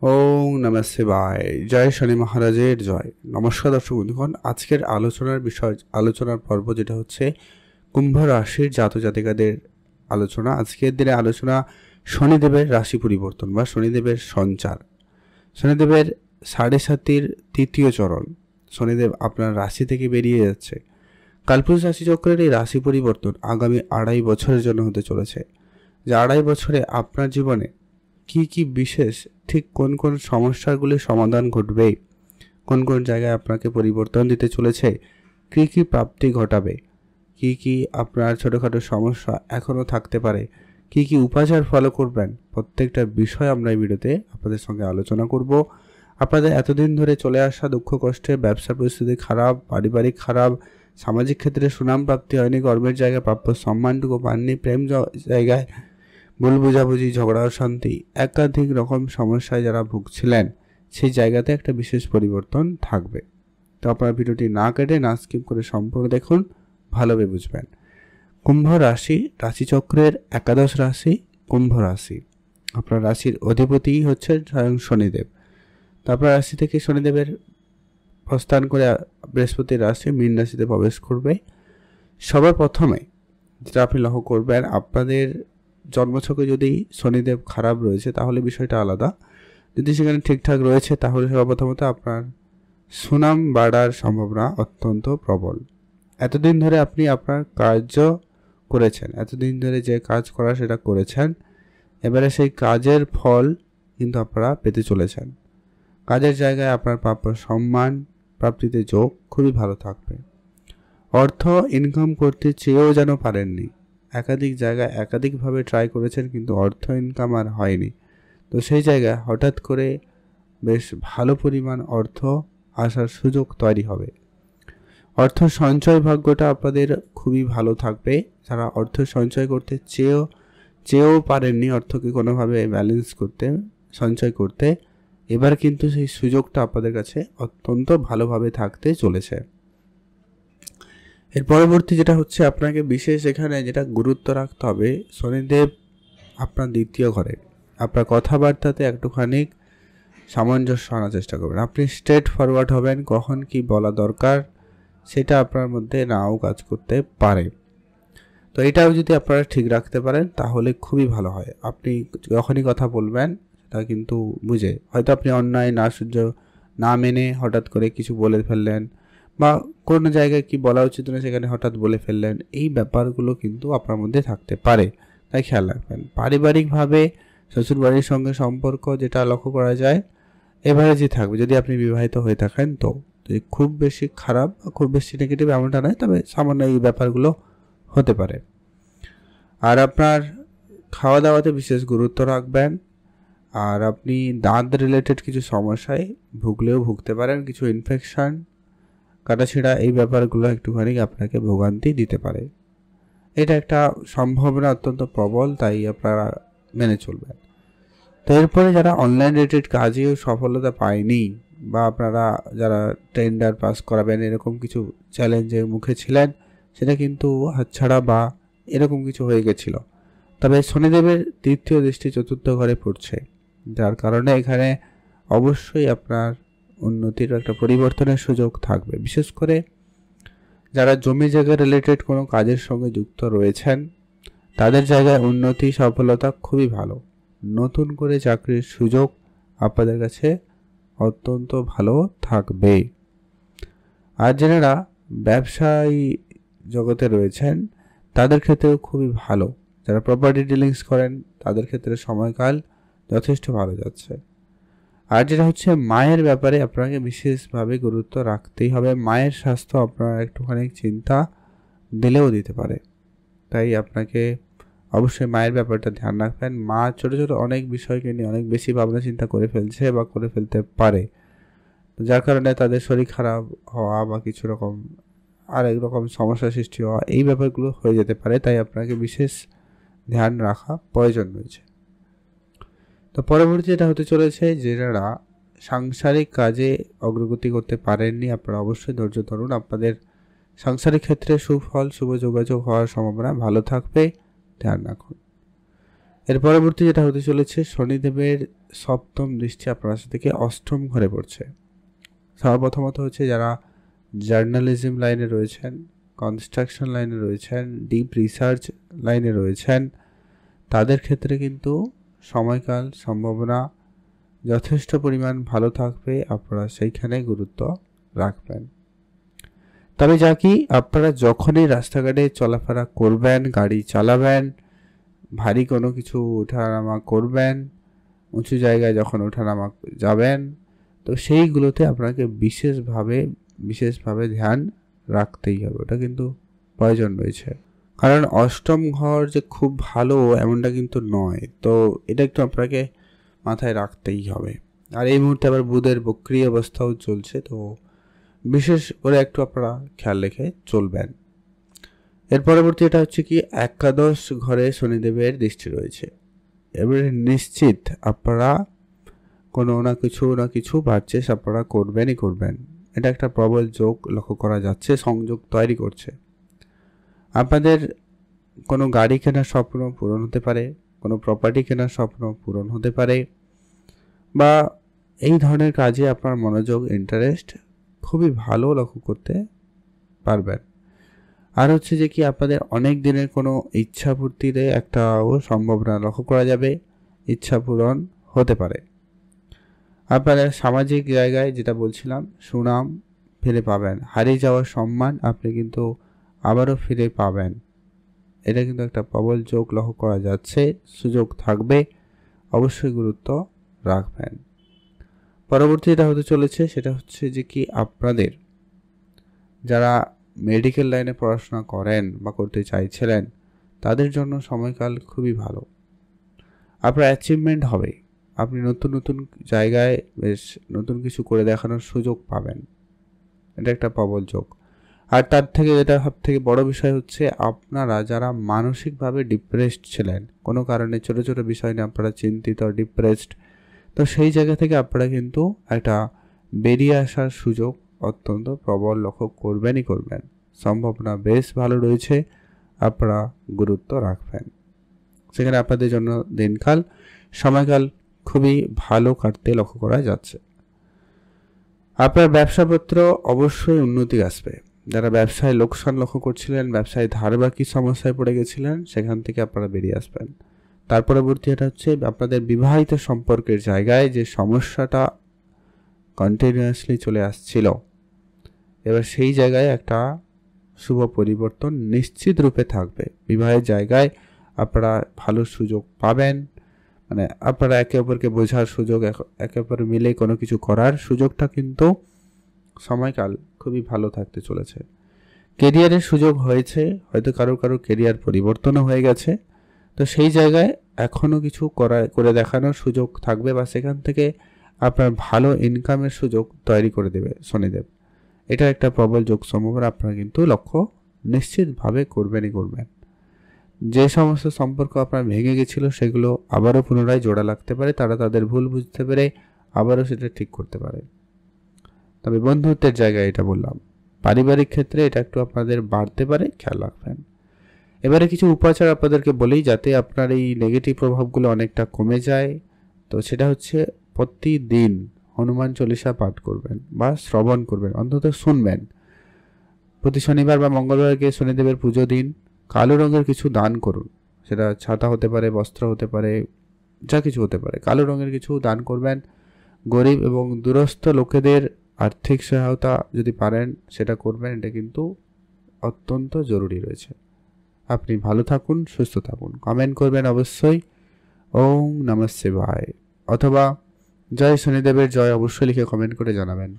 ওং নমঃ শিবায়। জয় শনি মহারাজের জয়। নমস্কার দর্শক বন্ধুগণ, আজকের আলোচনার পর্ব যেটা হচ্ছে কুম্ভ রাশির জাতজাতিকাদের আলোচনা। আজকের দিনে আলোচনা শনিদেবের রাশি পরিবর্তন বা শনিদেবের সঞ্চার। শনিদেবের 7.5 তৃতীয় চরণ। শনিদেব আপনার রাশি থেকে বেরিয়ে যাচ্ছে। কালপুরুষ রাশিচক্রের এই রাশি পরিবর্তন আগামী 2.5 বছরের জন্য হতে চলেছে। যে 2.5 বছরে আপনার জীবনে কি কি বিশেষ ঠিক কোন কোন সমস্যাগুলির সমাধান ঘটবে, কোন কোন জায়গায় আপনাকে পরিবর্তন দিতে চলেছে, কি কি প্রাপ্তি ঘটাবে, কি কি আপনার ছোটোখাটো সমস্যা এখনও থাকতে পারে, কি কি উপাচার ফলো করবেন, প্রত্যেকটা বিষয় আমরা এই ভিডিওতে আপনাদের সঙ্গে আলোচনা করব। আপনাদের এতদিন ধরে চলে আসা দুঃখ কষ্টে, ব্যবসা পরিস্থিতি খারাপ, পারিবারিক খারাপ, সামাজিক ক্ষেত্রে সুনাম প্রাপ্তি হয়নি, কর্মের জায়গায় প্রাপ্য সম্মানটুকু পাননি, প্রেম জায়গায় ভুল বোঝাবুঝি, ঝগড়া অশান্তি, একাধিক রকম সমস্যায় যারা ভুগছিলেন সেই জায়গাতে একটা বিশেষ পরিবর্তন থাকবে। তো আপনার ভিডিওটি না কেটে না স্কিপ করে সম্পূর্ণ দেখুন, ভালোভাবে বুঝবেন। কুম্ভ রাশি, রাশিচক্রের একাদশ রাশি কুম্ভ রাশি। আপনার রাশির অধিপতি হচ্ছে স্বয়ং শনিদেব। তারপর রাশি থেকে শনিদেবের প্রস্থান করে বৃহস্পতির রাশি মীন রাশিতে প্রবেশ করবে। সবার প্রথমে যেটা আপনি লক্ষ্য করবেন, আপনাদের জন্মছকে যদি শনিদেব খারাপ রয়েছে তাহলে বিষয়টা আলাদা। যদি সেখানে ঠিকঠাক রয়েছে তাহলে সর্বপ্রথমত আপনার সুনাম বাড়ার সম্ভাবনা অত্যন্ত প্রবল। এতদিন ধরে আপনি আপনার কার্য করেছেন, এতদিন ধরে যে কাজ করা সেটা করেছেন, এবারে সেই কাজের ফল কিন্তু আপনারা পেতে চলেছেন। কাজের জায়গায় আপনার প্রাপ্য সম্মান প্রাপ্তিতে যোগ খুবই ভালো থাকবে। অর্থ ইনকাম করতে চেয়েও যেন পারেননি, একাধিক জায়গায় একাধিকভাবে ট্রাই করেছেন কিন্তু অর্থ ইনকাম আর হয়নি। তো সেই জায়গায় হঠাৎ করে বেশ ভালো পরিমাণ অর্থ আসার সুযোগ তৈরি হবে। অর্থ সঞ্চয় ভাগ্যটা আপনাদের খুবই ভালো থাকবে। যারা অর্থ সঞ্চয় করতে চেয়েও পারেননি অর্থকে কোনোভাবে ব্যালেন্স করতে, সঞ্চয় করতে, এবার কিন্তু সেই সুযোগটা আপনাদের কাছে অত্যন্ত ভালোভাবে থাকতে চলেছে। এর পরবর্তী যেটা হচ্ছে, আপনাকে বিশেষ এখানে যেটা গুরুত্ব রাখতে হবে, শনিদেব আপনার দ্বিতীয় ঘরে। আপনার কথাবার্তাতে একটুখানি সামঞ্জস্য আনার চেষ্টা করবেন। আপনি স্ট্রেট ফরওয়ার্ড হবেন, কখন কি বলা দরকার সেটা আপনার মধ্যে নাও কাজ করতে পারে। তো এটাও যদি আপনারা ঠিক রাখতে পারেন তাহলে খুবই ভালো হয়। আপনি যখনই কথা বলবেন সেটা কিন্তু বুঝে, হয়তো আপনি অন্যায় না সহ্য না মেনে হঠাৎ করে কিছু বলে ফেললেন, বা কোনো জায়গায় কি বলা উচিত না সেখানে হঠাৎ বলে ফেললেন, এই ব্যাপারগুলো কিন্তু আপনার মধ্যে থাকতে পারে, তাই খেয়াল রাখবেন। পারিবারিকভাবে শ্বশুরবাড়ির সঙ্গে সম্পর্ক যেটা লক্ষ্য করা যায় এভারেজই থাকবে যদি আপনি বিবাহিত হয়ে থাকেন। তো খুব বেশি খারাপ, খুব বেশি নেগেটিভ এমনটা নয়, তবে সামান্য এই ব্যাপারগুলো হতে পারে। আর আপনার খাওয়া দাওয়াতে বিশেষ গুরুত্ব রাখবেন। আর আপনি দাঁত রিলেটেড কিছু সমস্যায় ভুগতে পারেন, কিছু ইনফেকশন, কাটাছিড়া, এই ব্যাপারগুলো একটুখানি আপনাকে ভোগান্তি দিতে পারে। এটা একটা সম্ভাবনা অত্যন্ত প্রবল, তাই আপনারা মেনে চলবেন। তো এরপরে যারা অনলাইন রিলেটেড কাজেও সফলতা পায়নি, বা আপনারা যারা টেন্ডার পাস করাবেন এরকম কিছু চ্যালেঞ্জের মুখে ছিলেন, সেটা কিন্তু হাতছাড়া বা এরকম কিছু হয়ে গেছিল। তবে শনিদেবের তৃতীয় দৃষ্টি চতুর্থ ঘরে পড়ছে, যার কারণে এখানে অবশ্যই আপনার উন্নতির একটা পরিবর্তনের সুযোগ থাকবে। বিশেষ করে যারা জমি জায়গা রিলেটেড কোনো কাজের সঙ্গে যুক্ত রয়েছেন তাদের জায়গায় উন্নতি সফলতা খুবই ভালো। নতুন করে চাকরির সুযোগ আপনাদের কাছে অত্যন্ত ভালো থাকবে। আর যারা ব্যবসায়ী জগতে রয়েছেন তাদের ক্ষেত্রেও খুবই ভালো। যারা প্রপার্টি ডিলিংস করেন তাদের ক্ষেত্রে সময়কাল যথেষ্ট ভালো যাচ্ছে। আর যেটা হচ্ছে মায়ের ব্যাপারে আপনাকে বিশেষভাবে গুরুত্ব রাখতেই হবে। মায়ের স্বাস্থ্য আপনার একটুখানি চিন্তা দিলেও দিতে পারে, তাই আপনাকে অবশ্যই মায়ের ব্যাপারটা ধ্যান রাখবেন। মা ছোটো ছোটো অনেক বিষয়কে নিয়ে অনেক বেশি ভাবনা চিন্তা করে ফেলছে বা করে ফেলতে পারে, যার কারণে তাদের শরীর খারাপ হওয়া বা কিছু রকম আরেক রকম সমস্যা সৃষ্টি হওয়া, এই ব্যাপারগুলো হয়ে যেতে পারে। তাই আপনাকে বিশেষ ধ্যান রাখা প্রয়োজন রয়েছে। তো পরবর্তী যেটা হতে চলেছে, যারা সাংসারিক কাজে অগ্রগতি করতে পারেননি আপনারা অবশ্যই ধৈর্য ধরুন। আপনাদের সাংসারিক ক্ষেত্রে সুফল শুভ যোগাযোগ হওয়ার সম্ভাবনা ভালো থাকবে, ধ্যান রাখুন। এর পরবর্তী যেটা হতে চলেছে, শনিদেবের সপ্তম দৃষ্টি আপনার রাশি থেকে অষ্টম ঘরে পড়ছে। সর্বপ্রথমত হচ্ছে যারা জার্নালিজম লাইনে রয়েছেন, কনস্ট্রাকশন লাইনে রয়েছেন, ডিপ রিসার্চ লাইনে রয়েছেন, তাদের ক্ষেত্রে কিন্তু সময়কাল সম্ভাবনা যথেষ্ট পরিমাণ ভালো থাকবে, আপনারা সেইখানে গুরুত্ব রাখবেন। তবে যা কি আপনারা যখনই রাস্তাঘাটে চলাফেরা করবেন, গাড়ি চালাবেন, ভারী কোনো কিছু ওঠানামা করবেন, উঁচু জায়গায় যখন ওঠানামা যাবেন, তো সেইগুলোতে আপনাকে বিশেষভাবে ধ্যান রাখতেই হবে, ওটা কিন্তু প্রয়োজন রয়েছে। কারণ অষ্টম ঘর যে খুব ভালো এমনটা কিন্তু নয়, তো এটা একটু আপনাকে মাথায় রাখতেই হবে। আর এই মুহূর্তে আবার বুধের বক্রী অবস্থাও চলছে, তো বিশেষ করে একটু আপনারা খেয়াল রেখে চলবেন। এর পরবর্তী এটা হচ্ছে কি একাদশ ঘরে শনিদেবের দৃষ্টি রয়েছে। এবারে নিশ্চিত আপনারা কোনো না কিছু পারচেস আপনারা করবেন। এটা একটা প্রবল যোগ লক্ষ্য করা যাচ্ছে, সংযোগ তৈরি করছে। আপনাদের কোনো গাড়ি কেনার স্বপ্ন পূরণ হতে পারে, কোনো প্রপার্টি কেনার স্বপ্ন পূরণ হতে পারে, বা এই ধরনের কাজে আপনার মনোযোগ, ইন্টারেস্ট খুবই ভালো লক্ষ্য করতে পারবেন। আর হচ্ছে যে কি আপনাদের অনেক দিনের কোনো ইচ্ছা পূর্তিতে একটাও সম্ভাবনা লক্ষ্য করা যাবে, ইচ্ছা পূরণ হতে পারে। আপনাদের সামাজিক জায়গায় যেটা বলছিলাম, সুনাম ফিরে পাবেন, হারিয়ে যাওয়া সম্মান আপনি কিন্তু আবারও ফিরে পাবেন। এটা কিন্তু একটা প্রবল যোগ লক্ষ্য করা যাচ্ছে, সুযোগ থাকবে, অবশ্যই গুরুত্ব রাখবেন। পরবর্তী যেটা হতে চলেছে সেটা হচ্ছে যে কি আপনাদের যারা মেডিকেল লাইনে পড়াশোনা করেন বা করতে চাইছিলেন, তাদের জন্য সময়কাল খুবই ভালো। আপনার অ্যাচিভমেন্ট হবে, আপনি নতুন জায়গায় বেশ নতুন কিছু করে দেখানোর সুযোগ পাবেন, এটা একটা প্রবল যোগ। আর তার থেকে যেটা সব থেকে বড় বিষয় হচ্ছে, আপনারা যারা মানসিকভাবে ডিপ্রেসড ছিলেন, কোনো কারণে ছোট বিষয় নিয়ে আপনারা চিন্তিত, ডিপ্রেসড, তো সেই জায়গা থেকে আপনারা কিন্তু একটা বেরিয়ে আসার সুযোগ অত্যন্ত প্রবল লক্ষ্য করবেন। সম্ভাবনা বেশ ভালো রয়েছে, আপনারা গুরুত্ব রাখবেন। সেখানে আপনাদের জন্য দিনকাল সময়কাল খুবই ভালো কাটতে লক্ষ্য করা যাচ্ছে। আপনার ব্যবসাপত্র অবশ্যই উন্নতি আসবে। যারা ব্যবসায় লোকসান লক্ষ্য করছিলেন, ব্যবসায় ধারবাকি সমস্যায় পড়ে গেছিলেন, সেখান থেকে আপনারা বেরিয়ে আসবেন। তার পরবর্তী এটা হচ্ছে আপনাদের বিবাহিত সম্পর্কের জায়গায় যে সমস্যাটা কন্টিনিউয়াসলি চলে আসছিল, এবার সেই জায়গায় একটা শুভ পরিবর্তন নিশ্চিত রূপে থাকবে। বিবাহের জায়গায় আপনারা ভালো সুযোগ পাবেন, মানে আপনারা একে অপরকে বোঝার সুযোগ, একে অপর মিলে কোনো কিছু করার সুযোগটা কিন্তু সময়কাল খুবই ভালো থাকতে চলেছে। কেরিয়ারের সুযোগ হয়েছে, হয়তো কারো কেরিয়ার পরিবর্তনও হয়ে গেছে, তো সেই জায়গায় এখনও কিছু করে দেখানোর সুযোগ থাকবে, বা সেখান থেকে আপনার ভালো ইনকামের সুযোগ তৈরি করে দেবে শনিদেব। এটা একটা প্রবল যোগ সম্ভাবনা আপনারা কিন্তু লক্ষ্য নিশ্চিতভাবে করবেন। যে সমস্ত সম্পর্ক আপনার ভেঙে গেছিল, সেগুলো আবারও পুনরায় জোড়া লাগতে পারে, তারা তাদের ভুল বুঝতে পেরে আবারও সেটা ঠিক করতে পারে। তবে বন্ধুত্বের জায়গায় এটা বললাম, পারিবারিক ক্ষেত্রে এটা একটু আপনাদের বাড়তে পারে, খেয়াল রাখবেন। এবারে কিছু উপাচার আপনাদেরকে বলি, যাতে আপনার এই নেগেটিভ প্রভাবগুলো অনেকটা কমে যায়। তো সেটা হচ্ছে প্রতিদিন হনুমান চল্লিশা পাঠ করবেন বা শ্রবণ করবেন, অন্তত শুনবেন। প্রতি শনিবার বা মঙ্গলবারকে শনিদেবের পুজো দিন। কালো রঙের কিছু দান করুন, সেটা ছাতা হতে পারে, বস্ত্র হতে পারে, যা কিছু হতে পারে, কালো রঙের কিছু দান করবেন। গরিব এবং দূরস্থ লোকেদের আর্থিক সহায়তা যদি পারেন সেটা করবেন, এটা কিন্তু অত্যন্ত জরুরি রয়েছে। আপনি ভালো থাকুন, সুস্থ থাকুন। কমেন্ট করবেন অবশ্যই ওম নমঃ শিবায় অথবা জয় শনিদেবের জয় অবশ্যই লিখে কমেন্ট করে জানাবেন।